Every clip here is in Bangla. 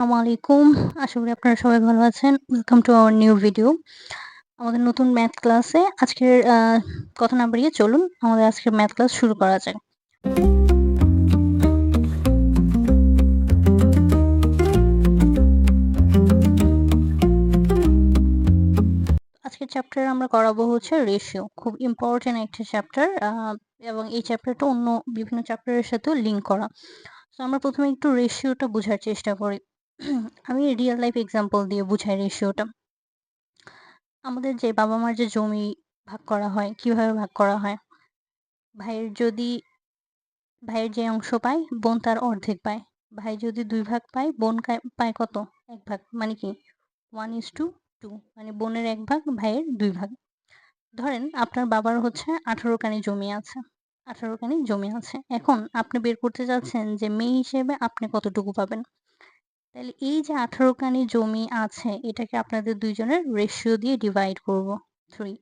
আসসালামু আলাইকুম। আশা করি আপনারা সবাই ভালো আছেন। Welcome to our new video. আমাদের নতুন ম্যাথ ক্লাসে আজকের কথা না বাড়িয়ে চলুন আমাদের আজকের ম্যাথ ক্লাস শুরু করা যাক। আজকের চ্যাপ্টারে আমরা করাবো হচ্ছে রেশিও। খুব ইম্পর্টেন্ট একটা চ্যাপ্টার এবং এই চ্যাপ্টারটা অন্য বিভিন্ন চ্যাপ্টারের সাথেও লিঙ্ক করা। সো আমরা প্রথমে একটু রেশিওটা বোঝার চেষ্টা করি। আমি রিয়েল লাইফ এক্সাম্পল দিয়ে বুঝাই রেশিওটা। আমাদের যে বাবা-মার যে জমি ভাগ করা হয়, কিভাবে ভাগ করা হয়? ভাইয়ের যে অংশ পায়, বোন তার অর্ধেক পায়। ভাই যদি ২ ভাগ পায়, বোন পায় কত? ১ ভাগ। মানে কি? 1:2 মানে বোনের ১ ভাগ, ভাইয়ের ২ ভাগ। ধরেন আপনার বাবার হচ্ছে ১৮ কানি জমি আছে। ১৮ কানি জমি আছে। এখন আপনি বের করতে চাচ্ছেন যে মেয়ে হিসেবে আপনি কতটুকু পাবেন? তাইলে এই যে ১৮ কানি জমি আছে, এটাকে আপনাদের ২ জনের রেশিও দিয়ে ডিভাইড করব। 3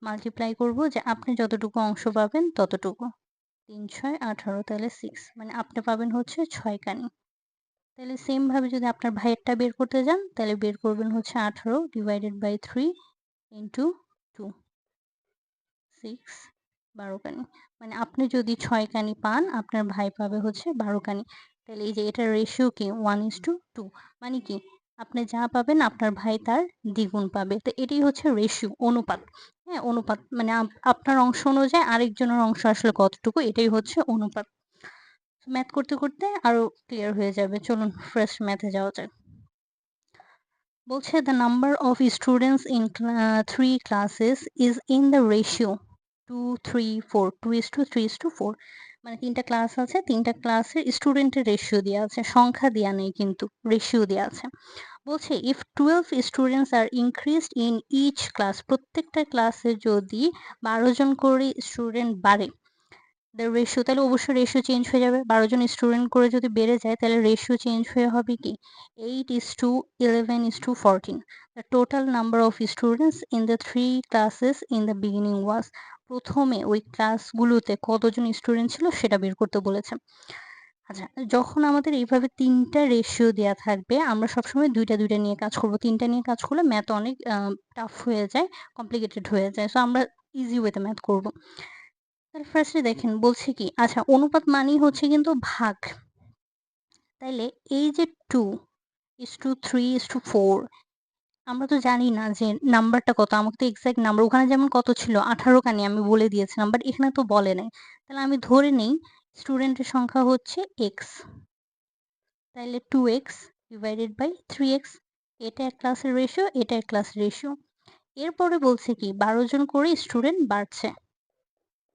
মাল্টিপ্লাই করব যে আপনি যতটুকু অংশ পাবেন ততটুকু। ৩ × ৬ = ১৮ তাহলে 6 মানে আপনি পাবেন হচ্ছে ৬ কানি। তাহলে সেম ভাবে যদি আপনার ভাইয়েরটা বের করতে যান তাহলে বের করবেন হচ্ছে 18 ডিভাইডেড বাই 3 ইনটু 2 6 12 কানি। মানে আপনি যদি 6 কানি পান আপনার ভাই পাবে হচ্ছে 12 কানি। তাহলে এই যে এটার রেশিও কি 1:2 মানে কি আপনি যা পাবেন আপনার ভাই তার দ্বিগুণ পাবে। তো এটাই হচ্ছে রেশিও, অনুপাত। হ্যাঁ, অনুপাত মানে আপনার অংশ অনুযায়ী আরেকজনের অংশ আসলে কতটুকু এটাই হচ্ছে অনুপাত। ম্যাথ করতে করতে আরো ক্লিয়ার হয়ে যাবে। চলুন ফার্স্ট ম্যাথে যাওয়া যাক। বলছে the number of students in 3 classes is in the ratio 2 3 4 2:3:4 মানে 3টা ক্লাস আছে, 3টা ক্লাসের স্টুডেন্টের রেশিও দেয়া আছে, সংখ্যা দেয়া নেই কিন্তু রেশিও দেয়া আছে। বলছে if 12 students are increased in each class প্রত্যেকটা ক্লাসে যদি 12 জন করে স্টুডেন্ট বাড়ে the ratio তাহলে অবশ্যই রেশিও চেঞ্জ হয়ে যাবে। 12 জন স্টুডেন্ট করে যদি বেড়ে যায় তাহলে রেশিও চেঞ্জ হয়ে হবে কি 8:11:14 the total number of students in the 3 classes in the beginning was প্রথমে ওই ক্লাসগুলোতে কতজন স্টুডেন্ট ছিল সেটা বের করতে বলেছে। আচ্ছা, যখন আমাদের এইভাবে 3টা রেশিও দেয়া থাকবে আমরা সবসময় 2টা নিয়ে কাজ করব। 3টা নিয়ে কাজ করলে ম্যাথ অনেক টাফ হয়ে যায়, কমপ্লিকেটেড হয়ে যায়। সো আমরা ইজি ওয়েতে ম্যাথ করব। তাহলে ফার্স্টে দেখেন বলছে কি আচ্ছা অনুপাত মানেই হচ্ছে কিন্তু ভাগ। তাইলে এই যে 2:3:4 আমরা তো জানি না যে নাম্বারটা কত। আমাকে তো এক্সাক্ট নাম্বার ওখানে যেমন কত ছিল 18 কানি আমি বলে দিয়েছিলাম। বাট এখানে তো বলে নাই। তাহলে আমি ধরে নেই স্টুডেন্টের সংখ্যা হচ্ছে x। তাইলে 2x ডিভাইডেড বাই 3x এটা এক ক্লাসের রেশিও, এটা এক ক্লাসের রেশিও। এরপরে বলছে কি 12 জন করে স্টুডেন্ট বাড়ছে।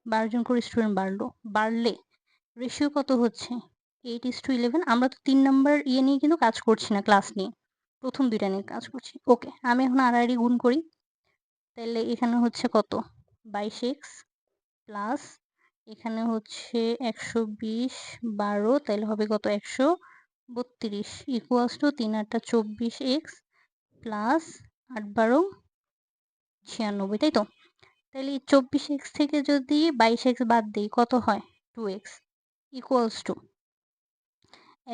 12 জন করে স্টুডেন্ট বাড়লে রেশিও কত হচ্ছে 8:11 আমরা তো 3 নাম্বার ইয়ে নিয়ে কিন্তু কাজ করছি না ক্লাস নিয়ে। প্রথম 2টা নিয়ে কাজ করছি। ওকে, আমি এখন আড়াআড়ি গুণ করি। তাইলে এখানে হচ্ছে কত 22x প্লাস এখানে হচ্ছে 120 12 তাইলে হবে কত 132 ইকুয়ালস টু 3 8 টা 24x প্লাস 8 12 96 তাই তো? তাইলে এই 24x থেকে যদি 22x বাদ দেই কত হয় 2x ইকুয়ালস টু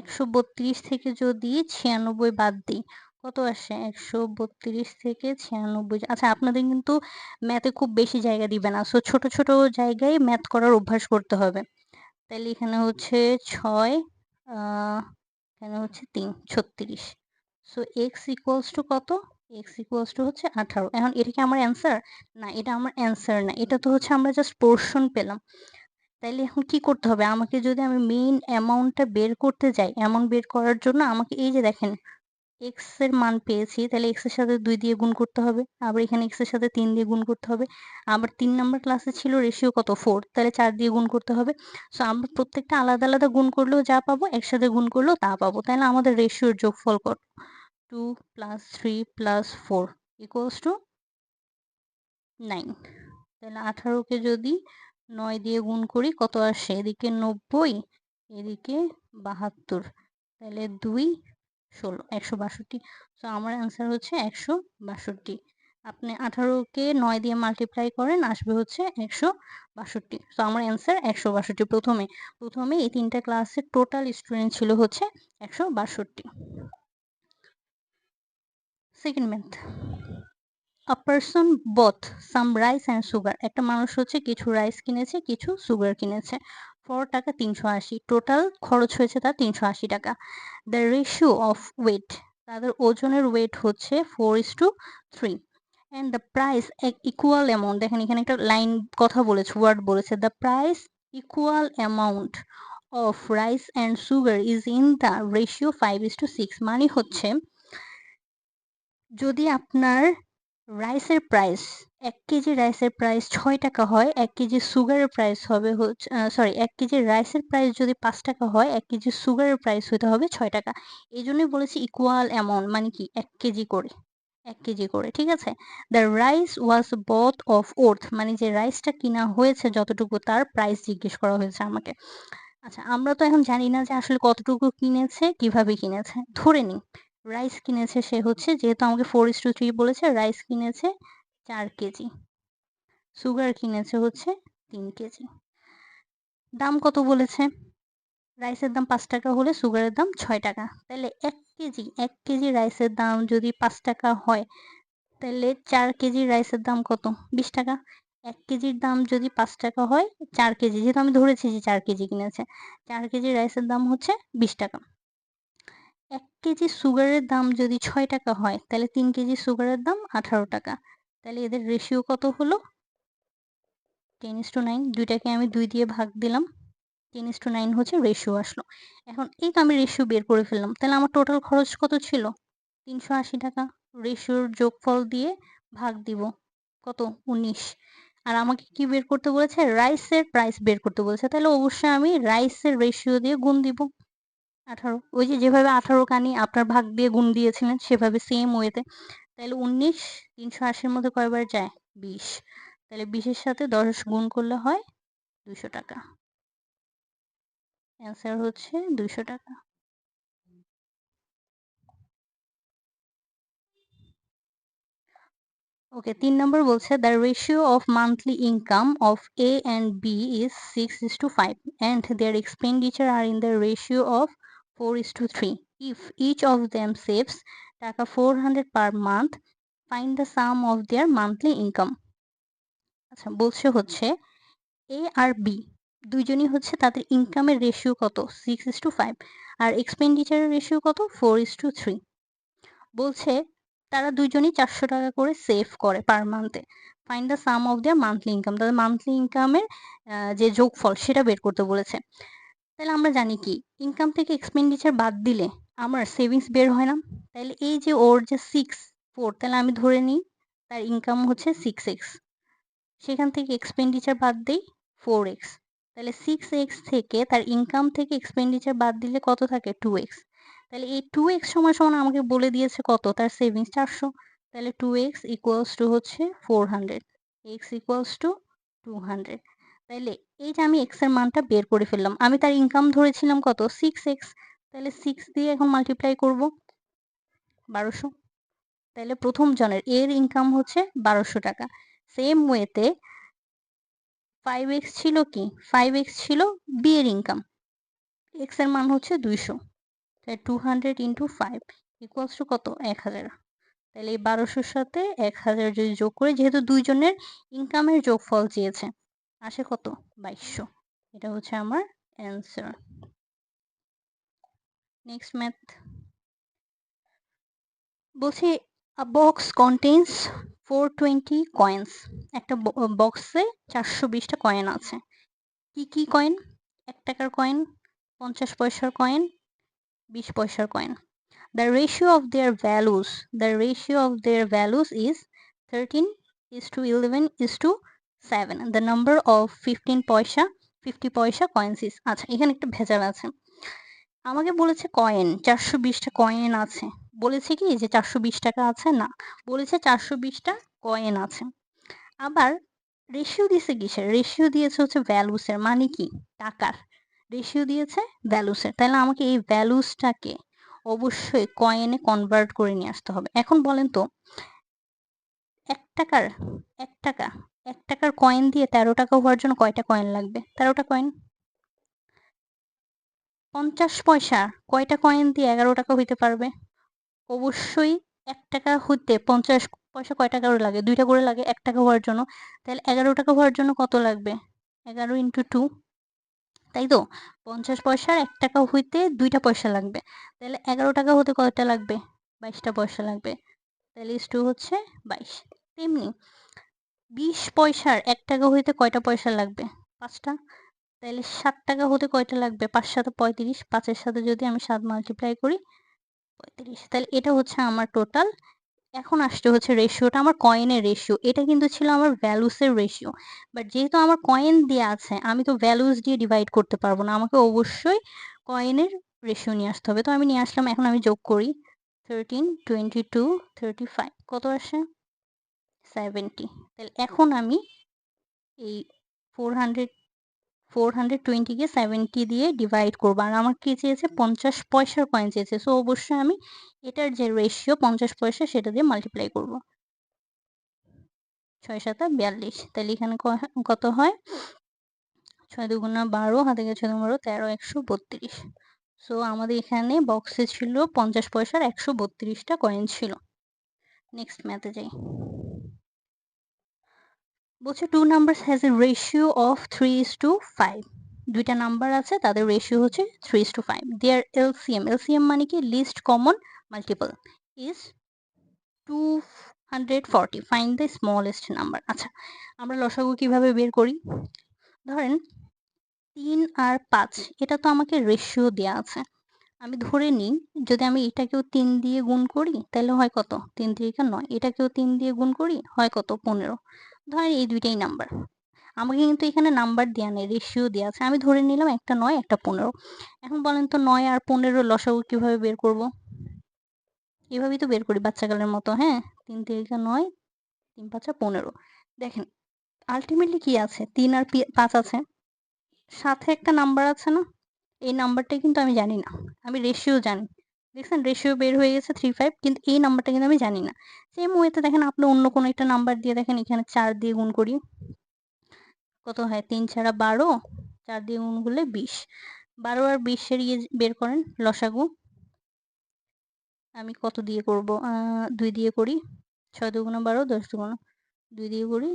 132 থেকে যদি 96 বাদ দিই কত আসে 132 থেকে 96 আচ্ছা আপনাদের কিন্তু ম্যাথে খুব বেশি জায়গা দিবে না। সো ছোট ছোট জায়গায় ম্যাথ করার অভ্যাস করতে হবে। তাইলে এখানে হচ্ছে 6 এখানে হচ্ছে 3 36 সো x ইকুয়ালস টু কত x ইকুয়ালস টু হচ্ছে 18। এখন এটা কি আমার অ্যান্সার? না, এটা আমার অ্যান্সার না। এটা তো হচ্ছে আমরা জাস্ট পোরশন পেলাম। তাইলে এখন কি করতে হবে? আমাকে যদি আমি মেইন অ্যামাউন্টটা বের করতে যাই, অ্যামাউন্ট বের করার জন্য আমাকে এই যে দেখেন x এর মান পেয়েছি, তাহলে x এর সাথে 2 দিয়ে গুণ করতে হবে। আবার এখানে x এর সাথে 3 দিয়ে গুণ করতে হবে। আবার 3 নাম্বার ক্লাসে ছিল রেশিও কত 4 তাহলে 4 দিয়ে গুণ করতে হবে। সো আমরা প্রত্যেকটা আলাদা আলাদা গুণ করলেও যা পাবো, একসাথে গুণ করলেও তা পাবো। তাহলে আমাদের রেশিওর যোগফল কত? 2 + 3 + 4 = 9। তাহলে 18 কে যদি 9 দিয়ে গুণ করি কত আসে? এদিকে 90 এদিকে 72 তাহলে 2 16 162। সো আমার অ্যান্সার হচ্ছে 162। আপনি 18 কে 9 দিয়ে মাল্টিপ্লাই করেন আসবে হচ্ছে 162। সো আমার অ্যান্সার 162। প্রথমে এই 3টা ক্লাসের টোটাল স্টুডেন্ট ছিল হচ্ছে 162। Second math, a person both some rice and sugar. একটা মানুষ হচ্ছে কিছু রাইস কিনেছে, কিছু সুগার কিনেছে, ফর টাকা 380। টোটাল খরচ হয়েছে তার 380 টাকা। দ্য রেশিও অফ ওয়েট, তাদের ওজনের ওয়েট হচ্ছে 4:3, and the price equal amount. দেখেন এখানে একটা লাইন কথা বলেছে, ওয়ার্ড বলেছে, the price equal amount of rice and sugar is in the ratio 5:6। মানে হচ্ছে যদি আপনার রাইসের প্রাইস 1 কেজি রাইসের প্রাইস 6 টাকা হয়, 1 কেজি সুগারের প্রাইস হবে হচ্ছে 1 কেজি রাইসের প্রাইস যদি 5 টাকা হয়, 1 কেজি সুগারের প্রাইস হতে হবে 6 টাকা। এজন্যই বলেছি ইকুয়াল অ্যামাউন্ট, মানে কি 1 কেজি করে, 1 কেজি করে, ঠিক আছে? The rice was both of worth, মানে যে রাইসটা কিনা হয়েছে যতটুকু তার প্রাইস জিজ্ঞেস করা হয়েছে আমাকে। আচ্ছা, আমরা তো এখন জানি না যে আসলে কতটুকু কিনেছে, কিভাবে কিনেছে। ধরে নিই রাইস কিনেছে সে হচ্ছে, যেহেতু আমাকে 4:3 বলেছে, রাইস কিনেছে 4 কেজি, সুগার কিনেছে হচ্ছে 3 কেজি। দাম কত বলেছে? রাইসের দাম 5 টাকা হলে সুগারের দাম 6 টাকা। তাহলে 1 কেজি রাইসের দাম যদি 5 টাকা হয়, তাহলে 4 কেজি রাইসের দাম কত? 20 টাকা। 1 কেজির দাম যদি 5 টাকা হয়, 4 কেজি, যেহেতু আমি ধরেছি যে 4 কেজি কিনেছে, 4 কেজি রাইসের দাম হচ্ছে 20 টাকা। 1 কেজি সুগারের দাম যদি 6 টাকা হয়, তাহলে 3 কেজি সুগারের দাম 18 টাকা। তাহলে এদের রেশিও কত হলো? 10:9। দুইটাকে আমি 2 দিয়ে ভাগ দিলাম, 10:9 হচ্ছে রেশিও আসলো। এখন এই তো আমি রেশিও বের করে ফেললাম। তাহলে আমার টোটাল খরচ কত ছিল? 380 টাকা। রেশিওর যোগফল দিয়ে ভাগ দিব কত? 19। আর আমাকে কি বের করতে বলেছে? রাইসের প্রাইস বের করতে বলেছে। তাহলে অবশ্যই আমি রাইসের রেশিও দিয়ে গুণ দিব 18। ওই যে যেভাবে 18 কানি আপনার ভাগ দিয়ে গুণ দিয়েছিলেন, সেভাবে সেম ওয়েতে। তাহলে 19 380 এর মধ্যে কয়বার যায়? 20। তাহলে 20 এর সাথে 10 গুণ করলে হয় 200 টাকা। অ্যান্সার হচ্ছে 200 টাকা। ওকে, 3 নম্বর বলছে the ratio of monthly income of A and B is 6:5 and their expenditure are in the ratio of 4:3. If each of them saves টাকা 400 per month, find the sum of their monthly income. আচ্ছা, বলছে হচ্ছে এ আর বি দুইজনই হচ্ছে তাদের ইনকামের রেশিও কত? 6:5, আর এক্সপেন্ডিচারের রেশিও কত? 4:3। বলছে তারা দুইজনই 400 টাকা করে সেভ করে পার মান্থে। Find the sum of their monthly income, তাদের মান্থলি ইনকামের যে যোগফল সেটা বের করতে বলেছে। তাহলে আমরা জানি কি, ইনকাম থেকে এক্সপেন্ডিচার বাদ দিলে আমার সেভিংস বের হয় না। তাহলে এই যে ওর যে 6.4, তাহলে আমি ধরে নিই তার ইনকাম হচ্ছে 6x, সেখান থেকে এক্সপেন্ডিচার বাদ দেই 4x। তাহলে 6x থেকে তার ইনকাম থেকে এক্সপেন্ডিচার বাদ দিলে কত থাকে? 2x। তাহলে এই 2x সমান সমান আমাকে বলে দিয়েছে কত? তার সেভিংস 400। তাহলে 2x ইকুয়ালস টু হচ্ছে 400, x ইকুয়ালস টু 200। তাইলে এই যে আমি x এর মানটা বের করে ফেললাম। আমি তার ইনকাম ধরেছিলাম কত? 6x। তাহলে 6 দিয়ে এখন মাল্টিপ্লাই করব 1200। তাহলে প্রথম জনের এর ইনকাম হচ্ছে 1200 টাকা। সেম ওয়েতে 5x ছিল কি? 5x ছিল বি এর ইনকাম। x এর মান হচ্ছে 200। তাহলে 200 ইন্টু 5 ইকুয়ালস টু কত? 1000। তাহলে এই 1200-র সাথে 1000 যদি যোগ করি, যেহেতু দুইজনের ইনকামের যোগফল চেয়েছে, আসে কত? 2200। এটা হচ্ছে আমার অ্যান্সার। নেক্সট ম্যাথ বলছি আ বক্স কন্টেইনস 420 কয়েন্স। একটা বক্সে 420টা কয়েন আছে। কি কি কয়েন? 1 টাকার কয়েন, 50 পয়সার কয়েন, 20 পয়সার coin. The ratio of their values is 13:11:7. The number of 50 পয়সা coins is, আচ্ছা এখানে একটা ভেজাল আছে। আমাকে বলেছে কয়েন 420টা কয়েন আছে। বলেছে কি যে 420 টাকা আছে? না, বলেছে 420টা কয়েন আছে। আবার রেশিও দিয়েছে কিসের? রেশিও দিয়েছে হচ্ছে ভ্যালুসের, মানে কি টাকার। রেশিও দিয়েছে ভ্যালুসের, তাহলে আমাকে এই ভ্যালুসটাকে অবশ্যই কয়েনে কনভার্ট করে নিয়ে আসতে হবে। এখন বলেন তো, 1 টাকার 1 টাকা 1 টাকার কয়েন দিয়ে 13 টাকা হওয়ার জন্য কয়টা কয়েন লাগবে? 13টা কয়েন। 50 পয়সা কয়টা কয়েন দিয়ে 11 টাকা হইতে পারবে? অবশ্যই টাকা হইতে 50 পয়সা কয় টাকা করে লাগে? 2 টা করে লাগে 1 টাকা হওয়ার জন্য। তাহলে 11 টাকা হওয়ার জন্য কত লাগবে? 11 × 2, তাই তো? 50 পয়সার 1 টাকা হইতে 2 টা পয়সা লাগবে। তাহলে 11 টাকা হতে কয়টা লাগবে? 22 টা পয়সা লাগবে। তাহলে is 2 হচ্ছে 22। তেমনি 20 পয়সার 1 টাকা হইতে কয়টা পয়সা লাগবে? 5 টা। তাইলে 7 টাকা হতে কয়টা লাগবে? 5 7 35, 5 এর সাথে যদি আমি 7 মাল্টিপ্লাই করি 35। তাহলে এটা হচ্ছে আমার টোটাল। এখন আসছে হচ্ছে রেশিওটা, আমার কয়েনের রেশিও। এটা কিন্তু ছিল আমার ভ্যালুস এর রেশিও। বাট যেহেতু আমার কয়েন দেয়া আছে, আমি তো ভ্যালুস দিয়ে ডিভাইড করতে পারব না। আমাকে অবশ্যই কয়েনের রেশিও নিয়ে আসতে হবে। তো আমি নিয়ে আসলাম। এখন আমি যোগ করি। 13, 22, 35 কত আসে? 70। তাহলে এখন আমি এই 400 420 কে 70 দিয়ে ডিভাইড করব। আর আমার কি চেয়েছে? 50 পয়সার কয়েন চেয়েছে। সো অবশ্যই আমি এটার যে রেশিও 50 পয়সা সেটা দিয়ে মাল্টিপ্লাই করব। 6 7 42। তাহলে এখানে কত হয়? 6 2 12, হাতে গেছে 6 12 13, 132। সো আমাদের এখানে বক্সে ছিল 50 পয়সার 132 টা কয়েন ছিল। নেক্সট ম্যাথে যাই। বলছে 2 numbers has a ratio of 3:5। দুইটা নাম্বার আছে, তাদের রেশিও হচ্ছে 3:5। Their LCM মানে কি? List common multiple is 240। Find the smallest number। আচ্ছা, আমরা লসাগু কিভাবে বের করি? ধরেন 3 আর 5, এটা তো আমাকে রেশিও দেয়া আছে। আমি ধরে নিই যদি আমি এটাকেও 3 দিয়ে গুণ করি তাহলে হয় কত? 3 3 9। এটাকেও 3 দিয়ে গুণ করি হয় কত? 15। ধরেন এই দুইটাই নাম্বার। আমাকে কিন্তু এখানে নাম্বার দেয়া নেই, রেশিও দেয়া আছে। আমি ধরে নিলাম একটা 9 একটা 15। এখন বলেন তো 9 আর 15 লসাগু কিভাবে বের করব? এভাবেই তো বের করি বাচ্চাকালের মতো, হ্যাঁ? 3 3 9, 3 5 15। দেখেন আল্টিমেটলি কি আছে? 3 আর 5 আছে। সাথে একটা নাম্বার আছে না? এই নাম্বারটা কিন্তু আমি জানি না। আমি রেশিও জানি। দেখছেন রেশিও বের হয়ে গেছে 3 5, কিন্তু এই নাম্বারটা কিন্তু আমি জানি না। সেম ওয়েতে দেখেন আপনি অন্য কোনো একটা নাম্বার দিয়ে দেখেন, এখানে 4 দিয়ে গুণ করি। কত হয়? 3 4 12, 4 দিয়ে গুণ করলে 20। 12 আর 20 এর বের করেন লসাগু। আমি কত দিয়ে করব? 2 দিয়ে করি। 6 2 12, 10 2 2 দিয়ে করি।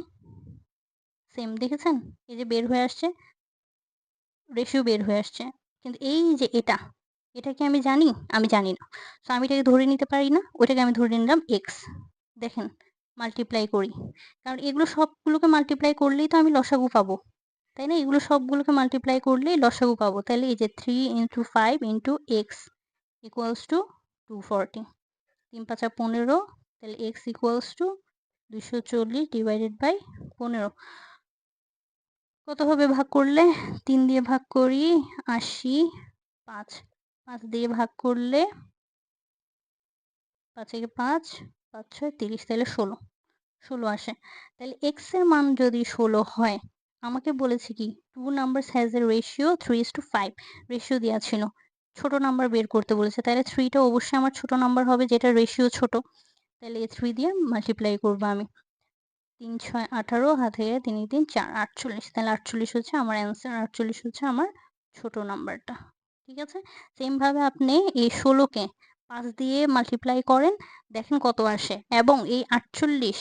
সেম দেখেছেন? এই যে বের হয়ে আসছে, রেশিও বের হয়ে আসছে। কিন্তু এই যে এটা কি আমি জানি? আমি জানি না। সো আমি এটাকে ধরে নিতে পারি না। ওইটাকে আমি ধরে নিলাম x। দেখেন মাল্টিপ্লাই করি। কারণ এগুলো সবগুলোকে মাল্টিপ্লাই করলেই তো আমি লসাগু পাবো। তাই না? এগুলো সবগুলোকে মাল্টিপ্লাই করলেই লসাগু পাবো। তাহলে এই যে 3 × 5 × x equals to 240। 3 5 15, তাহলে x equals to 240 divided by 15। কত হবে ভাগ করলে? 3 দিয়ে ভাগ করি 80, 5 5 দিয়ে ভাগ করলে 5 একে 5, 5 6 30, তাহলে 16 আসে। তাহলে x এর মান যদি 16 হয়, আমাকে বলেছে কি 2 numbers has a ratio 3:5। Ratio দেওয়া ছিল, ছোট নাম্বার বের করতে বলেছে। তাহলে 3 টা অবশ্যই আমার ছোট নাম্বার হবে যেটা রেশিও ছোট। তাহলে এই 3 দিয়ে মাল্টিপ্লাই করব আমি। 3 6 18, হাতে 3 3 4 48। তাহলে 48 হচ্ছে আমার অ্যান্সার। 48 হচ্ছে আমার ছোট নাম্বারটা। ঠিক আছে? সেম ভাবে আপনি এই 16 কে 5 দিয়ে মাল্টিপ্লাই করেন, দেখেন কত আসে। এবং এই 48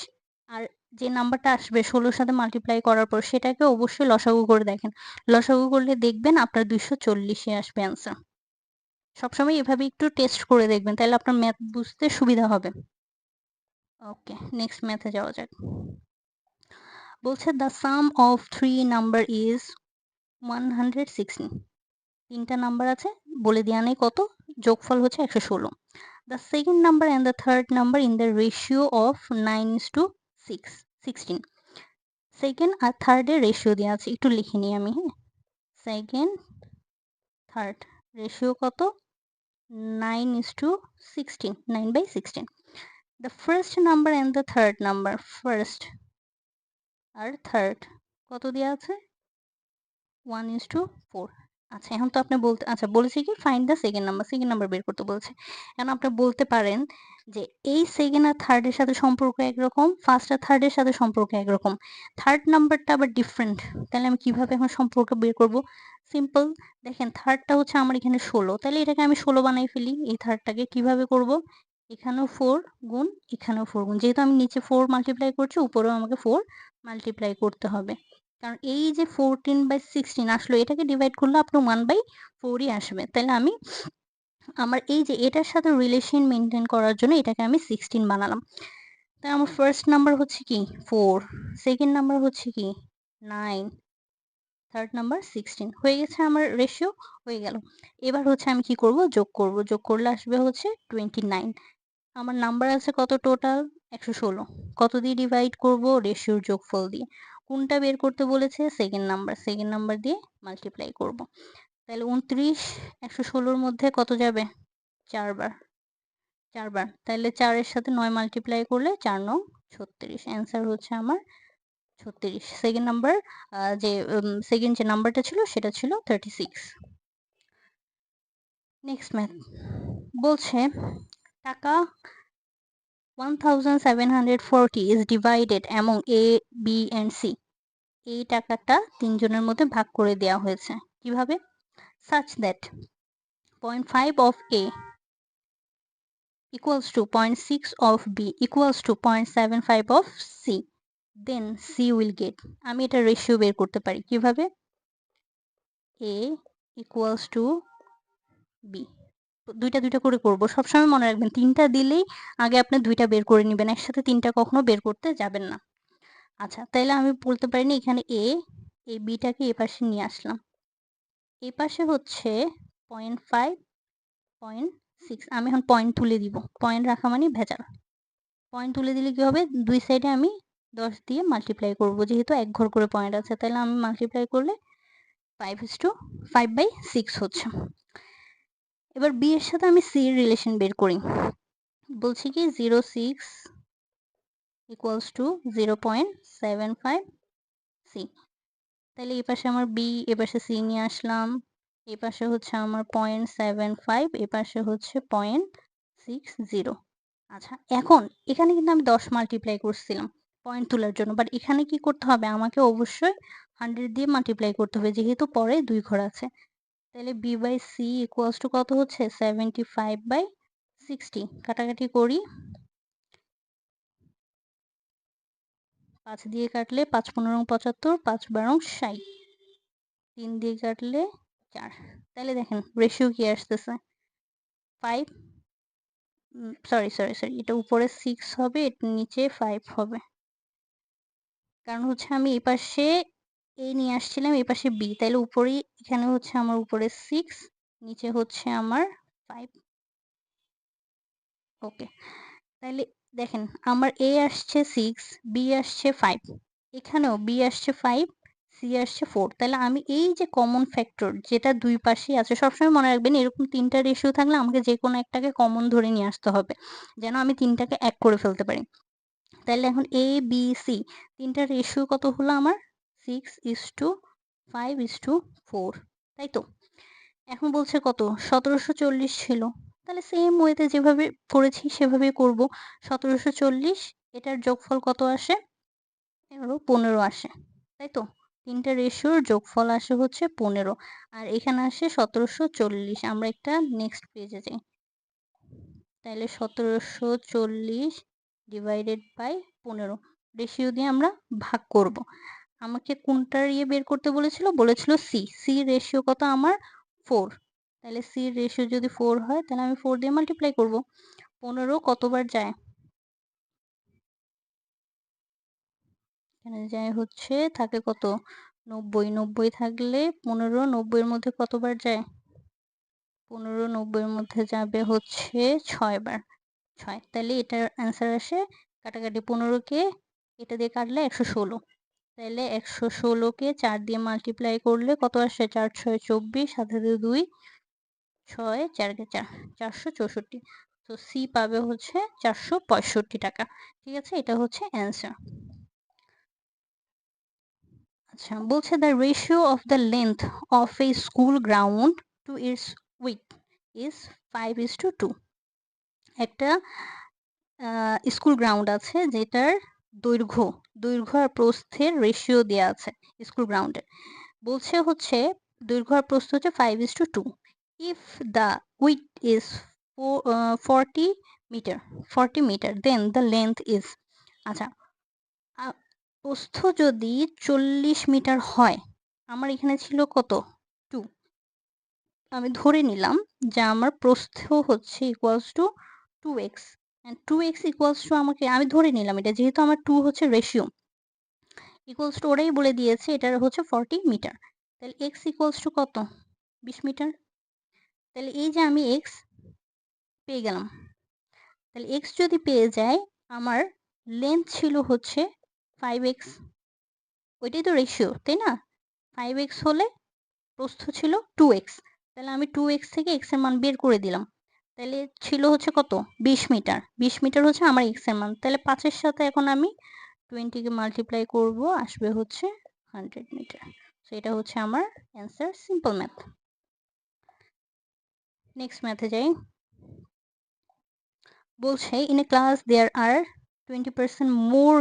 আর যে নাম্বারটা আসবে 16 এর সাথে মাল্টিপ্লাই করার পর সেটাকে অবশ্যই লসাগু করে দেখেন। লসাগু করলে দেখবেন আপনার 240 এ আসবে অ্যান্সার। সবসময় এভাবে একটু টেস্ট করে দেখবেন, তাহলে আপনার ম্যাথ বুঝতে সুবিধা হবে। ওকে, নেক্সট ম্যাথে যাওয়া যাক। বলছে the sum of 3 number is 116। তিনটা নাম্বার আছে, বলে দেওয়া নেই কত, যোগফল হচ্ছে 116। The second number and the third number in the ratio of 9:16। Second আর থার্ডের রেশিও দেওয়া আছে, একটু লিখে নিই আমি, হ্যাঁ? সেকেন্ড থার্ড রেশিও কত? 9:16, 9/16। The first number and the third number, first আর থার্ড কত দেওয়া আছে? 1:4। আচ্ছা, এখন তো আপনি আচ্ছা বলেছে কি ফাইন্ড দ্য সেকেন্ড নাম্বার বের করতে বলছে। এখন আপনি বলতে পারেন যে এই সেকেন্ড আর থার্ড এর সাথে সম্পর্ক একরকম, ফার্স্ট আর থার্ড এর সাথে সম্পর্ক একরকম, থার্ড নাম্বারটা আবার ডিফারেন্ট। তাহলে আমি কিভাবে এখন সম্পর্ক বের করব? সিম্পল। দেখেন থার্ডটা হচ্ছে আমার এখানে 16, তাহলে এটাকে আমি 16 বানাই ফেলি। এই থার্ডটাকে কিভাবে করব? এখানেও 4 গুণ, এখানেও 4 গুণ। যেহেতু আমি নিচে 4 মাল্টিপ্লাই করছি, উপরেও আমাকে 4 মাল্টিপ্লাই করতে হবে। কারণ এই যে 14/16 আসলো, এটাকে ডিভাইড করলে আপনার 1/4 ই আসবে। তাহলে আমি আমার এই যে এটার সাথে রিলেশন মেইনটেইন করার জন্য এটাকে আমি 16 বানালাম। তাই আমার ফার্স্ট নাম্বার হচ্ছে কি 4, সেকেন্ড নাম্বার হচ্ছে কি 9, থার্ড নাম্বার 16। হয়ে গেছে আমার রেশিও, হয়ে গেল। এবার হচ্ছে আমি কি করব, যোগ করব। যোগ করলে আসবে হচ্ছে 29। আমার নাম্বার আছে কত টোটাল 116। কত দিয়ে ডিভাইড করব, রেশিওর যোগফল দিয়ে। কোনটা বের করতে বলেছে, সেকেন্ড নাম্বার দিয়ে মাল্টিপ্লাই করব। তাহলে 29 116 এর মধ্যে কত যাবে, 4 বার, 4 বার। তাহলে 4 এর সাথে 9 মাল্টিপ্লাই করলে 4 9 36। অ্যান্সার হচ্ছে আমার 36। সেকেন্ড নাম্বার যে সেকেন্ড যে নাম্বারটা ছিল সেটা ছিল 36। নেক্সট ম্যাথ বলছে টাকা 1740 is divided among A, B and C. এই টাকাটা তিনজনের মধ্যে ভাগ করে দেওয়া হয়েছে। কিভাবে? such that 0.5 of A equals to 0.6 of B equals to 0.75 of C. Then C will get. আমি এটা রেশিও বের করতে পারি কিভাবে? A equals to B, দুইটা করে করব। সবসময় মনে রাখবেন 3টা দিলেই আগে আপনি 2টা বের করে নিবেন, একসাথে 3টা কখনো বের করতে যাবেন না। আচ্ছা, তাইলে আমি বলতে পারি না এখানে এই বিটাকে এ পাশে নিয়ে আসলাম। এই পাশে হচ্ছে 0.5, 0.6। আমি এখন পয়েন্ট তুলে দিব। পয়েন্ট রাখা মানে ভেজাল। পয়েন্ট তুলে দিলে কি হবে, দুই সাইডে আমি 10 দিয়ে মাল্টিপ্লাই করব। যেহেতু এক ঘর করে পয়েন্ট আছে, তাহলে আমি মাল্টিপ্লাই করলে 5/6 হচ্ছে। এবার বি এর সাথে আমি সি এর রিলেশন বের করি। বলছি কি 0.6 equals to 0.75 সি। তাহলে এই পাশে আমার বি, এ পাশে সি নিয়ে আসলাম। এ পাশে হচ্ছে আমার 0.75, এ পাশে হচ্ছে 0.60। আচ্ছা, এখন এখানে কিন্তু আমি 10 মাল্টিপ্লাই করছিলাম পয়েন্ট তোলার জন্য, বাট এখানে কি করতে হবে, আমাকে অবশ্যই 100 দিয়ে মাল্টিপ্লাই করতে হবে, যেহেতু পরে 2 ঘর আছে। তাহলে B by C equals to কত হচ্ছে 75/60। কাটাকাটি করি, 5 দিয়ে কাটলে 5 15 75, 5 12 60, 3 দিয়ে কাটলে 4। তাহলে দেখেন রেশিও কি আসতেছে 5, সরি এটা উপরে 6 হবে, এটা নিচে 5 হবে। কারণ হচ্ছে আমি এই পাশে a নিয়ে আসছিলাম, এই পাশে b, তাহলে উপরেই এখানে হচ্ছে আমার উপরে 6, নিচে হচ্ছে আমার 5। ওকে, তাহলে দেখেন আমার a আসছে 6, b আসছে 5, এখানেও b আসছে 5, c আসছে 4। তাহলে আমি এই যে কমন ফ্যাক্টর যেটা দুই পাশেই আছে, সবসময় মনে রাখবেন এরকম 3টা রেশিও থাকলে আমাকে যে কোনো একটাকে কমন ধরে নিয়ে আসতে হবে, যেন আমি 3টাকে এক করে ফেলতে পারি। তাহলে এখন এ বি সি 3টার রেশিও কত হলো আমার 6:5:4, তাই তো? এখন বলছে কত 1740 ছিল। তাহলে সেম ওয়েতে যেভাবে করেছি সেভাবেই করব। 1740 এটার যোগফল কত আসে, 15 আসে, তাই তো? 3টা রেশিওর যোগফল আসে হচ্ছে 15, আর এখানে আসে 1740। আমরা একটা নেক্সট পেজে যাই। তাহলে 1740 ডিভাইডেড বাই 15 রেশিও দিয়ে আমরা ভাগ করব। আমাকে কোনটার বের করতে বলেছিল সি রেশিও কত আমার 4। তাহলে সি রেশিও যদি 4 হয় তাহলে আমি 4 দিয়ে মাল্টিপ্লাই করব। 15 কতবার যায়, এখানে যায় হচ্ছে থাকে কত 90 থাকলে 15 90 এর মধ্যে কতবার যায়, 15 90 এর মধ্যে যাবে হচ্ছে 6 বার, 6। তাহলে এটার অ্যান্সার আসে, কাটাকাটি 15 কে এটা দিয়ে কাটলে 116। তাহলে 116 কে 4 দিয়ে মাল্টিপ্লাই করলে কত আসে, 4 6 24, সাথে 2 6, 4 কে 4, 464। তো সি পাবে হচ্ছে 465 টাকা। ঠিক আছে, এটা হচ্ছে অ্যান্সার। আচ্ছা, বলছে the ratio of the length of a school ground to its width is 5:2। একটা স্কুল গ্রাউন্ড আছে যেটার দৈর্ঘ্য আর প্রস্থের রেশিও দেওয়া আছে স্কুল গ্রাউন্ডের। বলছে হচ্ছে দৈর্ঘ্য আর প্রস্থ হচ্ছে 5:2। If the width is 40 metre, 40 metre, then the length is, আচ্ছা প্রস্থ যদি 40 মিটার হয়, আমার এখানে ছিল কত 2, আমি ধরে নিলাম যে আমার প্রস্থ হচ্ছে equals to 2x, and 2x equals to, আমাকে আমি ধরে নিলাম এটা, যেহেতু আমার 2 হচ্ছে রেশিও, ইকুয়ালস টু ওরাই বলে দিয়েছে এটার হচ্ছে 40 মিটার, তাহলে x ইকুয়ালস টু কত 20 মিটার, তাহলে এই যে আমি x পেয়ে গেলাম, তাহলে x যদি পেয়ে যায়, আমার লেন্থ ছিল হচ্ছে 5x, ওইটাই তো রেশিও তাই না, 5x হলে প্রস্থ ছিল 2x, তাহলে আমি 2x থেকে x এর মান বের করে দিলাম, তাহলে ছিল হচ্ছে কত 20 মিটার, 20 মিটার হচ্ছে আমার x এর মান, তাহলে 5 এর সাথে এখন আমি 20 কে মাল্টিপ্লাই করব, আসবে হচ্ছে 100 মিটার, সো এটা হচ্ছে আমার অ্যান্সার, সিম্পল ম্যাথ। নেক্সট ম্যাথে যাই, বলছে in a class there are 20% more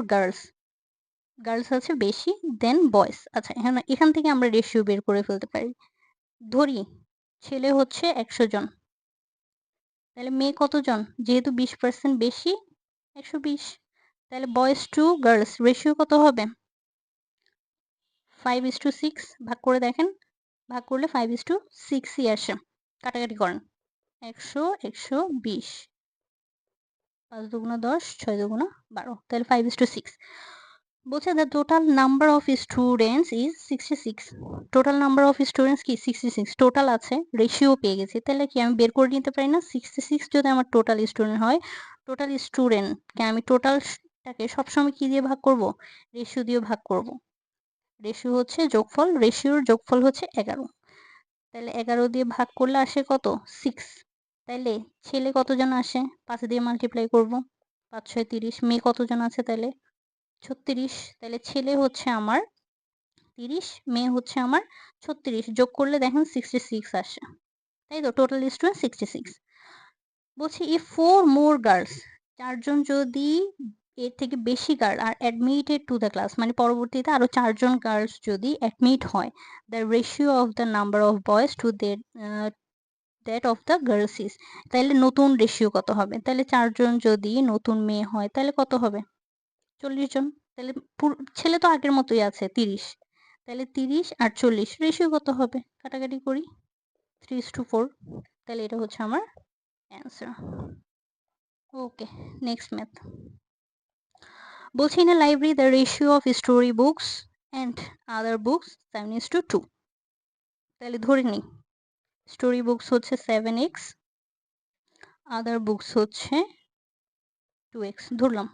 girls আছে বেশি দেন বয়েজ, আচ্ছা এখান থেকে আমরা রেশিও বের করে ফেলতে পারি, ধরি ছেলে হচ্ছে 100 জন, তাহলে মেয়ে কতজন, যেহেতু 20% বেশি 120, তাহলে বয়েজ টু গার্লস রেশিও কত হবে 5:6, ভাগ করে দেখেন, ভাগ করলে 5:6ই আসে, কাটাকাটি করেন, 100 120, 5 দুগুণা 10, 6 দুগুণা 12, তাহলে 5:6, বলছে the total number of students is 66, total number of students কি 66, টোটাল আছে রেশিও পেয়ে গেছি, তাহলে কি আমি বের করে নিতে পারি না, 66 যদি আমার টোটাল স্টুডেন্ট হয়, টোটাল স্টুডেন্টকে আমি টোটালটাকে সবসময় কি দিয়ে ভাগ করব, রেশিও দিয়ে ভাগ করব, রেশিও হচ্ছে যোগফল, রেশিওর যোগফল হচ্ছে 11, তাহলে 11 দিয়ে ভাগ করলে আসে কত 6, তাইলে ছেলে কতজন আসে 5 দিয়ে মাল্টিপ্লাই করব, 5 6 30, মেয়ে কতজন আছে তাহলে 36, তাহলে ছেলে হচ্ছে আমার 30, মেয়ে হচ্ছে আমার 36, যোগ করলে দেখেন 66 আসে, তাই তো টোটাল স্টুডেন্ট 66, বলছি ইফ 4 মোর গার্লস, 4 জন যদি এর থেকে বেশি girl are admitted to the class, মানে পরবর্তীতে আরো 4 জন গার্লস যদি অ্যাডমিট হয়, the ratio of the number of boys to that of the girls is, তাহলে নতুন রেশিও কত হবে, তাহলে 4 জন যদি নতুন মেয়ে হয় তাহলে কত হবে 40 জন, তাহলে ছেলে তো আগের মতোই আছে 30, তাহলে 30 আর 40 রেশিও কত হবে, কাটাকাটি করি 3:4, তাহলে এটা হচ্ছে আমার অ্যান্সার। ওকে, নেক্সট ম্যাথ, বলছি in a library the ratio of story books and other books 7:2, তাহলে ধরে নিই স্টোরি বুকস হচ্ছে 7x, আদার বুকস হচ্ছে 2x, ধরলাম,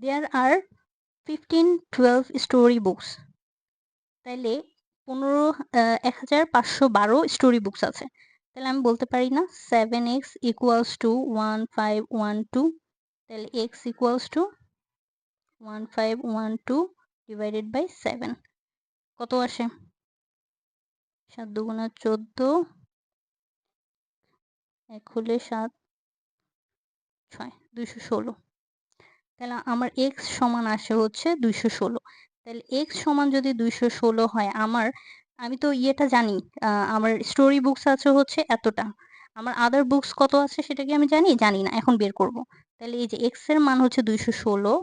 দেয়ার আর 1512 স্টোরি বুকস, তাইলে 1512 স্টোরি বুকস আছে, তাহলে আমি বলতে পারি না 7x ইকুয়ালস টু 1512, তাহলে x equals to 1512 divided by 7, কত আসে 7 দুগুণা 14, 1 হলে 7 6 216, তাহলে আমার x সমান আসে হচ্ছে 216, তাহলে x সমান যদি 216 হয়, আমি তো ইয়েটা জানি, আমার স্টোরি বুকস আছে হচ্ছে এতটা, আমার আদার বুকস কত আছে সেটা কি আমি জানি না, এখন বের করব, তাহলে এই যে x এর মান হচ্ছে 216,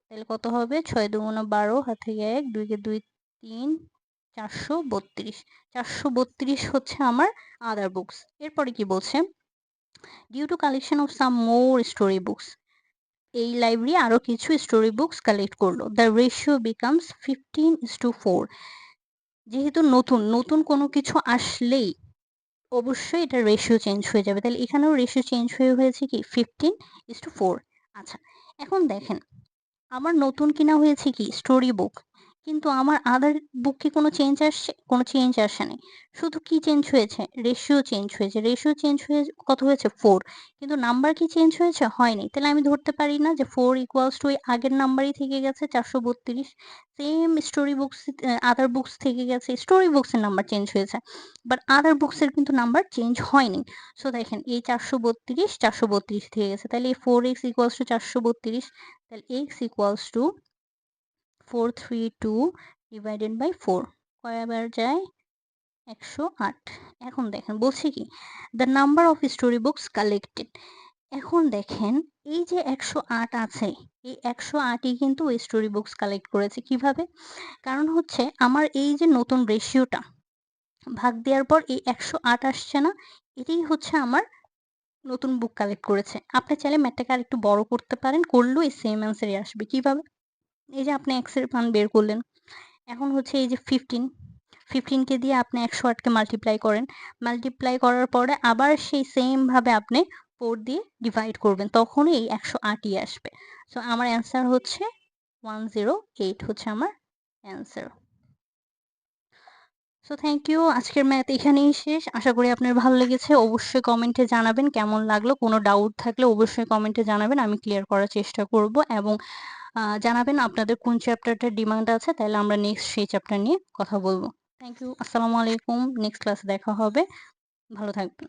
তাহলে কত হবে 6 দুগুণা 12, হাত থেকে 1, 2 কে 2 3, 432, 432 হচ্ছে আমার আদার বুকস। এরপরে কি বলছে, due to collection of some more story books, এই লাইব্রেরি আরো কিছু স্টোরি বুকস কালেক্ট করলো, দ্য রেশিও বিকামস 15:4, যেহেতু নতুন কোনো কিছু আসলেই অবশ্যই এটা রেশিও চেঞ্জ হয়ে যাবে, তাহলে এখানেও রেশিও চেঞ্জ হয়েছে কি 15:4, আচ্ছা এখন দেখেন আমার নতুন কিনা হয়েছে কি স্টোরি বুক, কিন্তু আমার আদার বুক কি কোনো চেঞ্জ আসছে, কোনো চেঞ্জ আসেনি, শুধু কি চেঞ্জ হয়েছে রেশিও চেঞ্জ হয়েছে, রেশিও চেঞ্জ হয়ে কত হয়েছে 4, কিন্তু নাম্বার কি চেঞ্জ হয়েছে, হয়নি, তাহলে আমি ধরতে পারি না যে 4 ইকুয়ালস টু ওই আগের নাম্বারই থেকে গেছে 432, সেম স্টোরি বুকস আদার বুকস থেকে গেছে, স্টোরি বুকসের নাম্বার চেঞ্জ হয়েছে বাট আদার বুকসের কিন্তু নাম্বার চেঞ্জ হয়নি, সো দেখেন এই 432 থেকে গেছে, তাহলে এই 4x ইকুয়ালস টু 432, তাহলে x equals to 432 divided by 4, কয়বার যায় 108। এখন দেখেন বলছে কি the number of story books collected. এখন দেখেন এই যে 108 আছে, এই 108ই কিন্তু ওই স্টোরি বুকস কালেক্ট করেছে। কিভাবে? কারণ হচ্ছে আমার এই যে নতুন রেশিওটা ভাগ দেওয়ার পর এই 108 আসছে না? এটাই হচ্ছে আমার নতুন বুক কালেক্ট করেছে। আপনি চাইলে ম্যাথটাকে আরেকটু বড় করতে পারেন, করলেও এই সেম অ্যান্সারই আসবে। কিভাবে? এই যে আপনি x এর মান বের করলেন। এখন হচ্ছে এই যে 15 কে দিয়ে আপনি 108 কে মাল্টিপ্লাই করেন। মাল্টিপ্লাই করার পরে আবার সেই সেম ভাবে আপনি 4 দিয়ে ডিভাইড করবেন। তখনই এই 108 ই আসবে। সো আমার অ্যান্সার হচ্ছে 108 হচ্ছে আমার অ্যান্সার। So thank you. আজকের ম্যাথ এখানেই শেষ। আশা করি আপনার ভালো লেগেছে। অবশ্যই কমেন্টে জানাবেন কেমন লাগলো। কোনো ডাউট থাকলে অবশ্যই কমেন্টে জানাবেন। আমি ক্লিয়ার করার চেষ্টা করব এবং জানাবেন আপনাদের কোন চ্যাপ্টারটার ডিমান্ড আছে, তাহলে আমরা নেক্সট সেই চ্যাপ্টার নিয়ে কথা বলব। Thank you. আসসালামু আলাইকুম। নেক্সট ক্লাসে দেখা হবে। ভালো থাকবেন।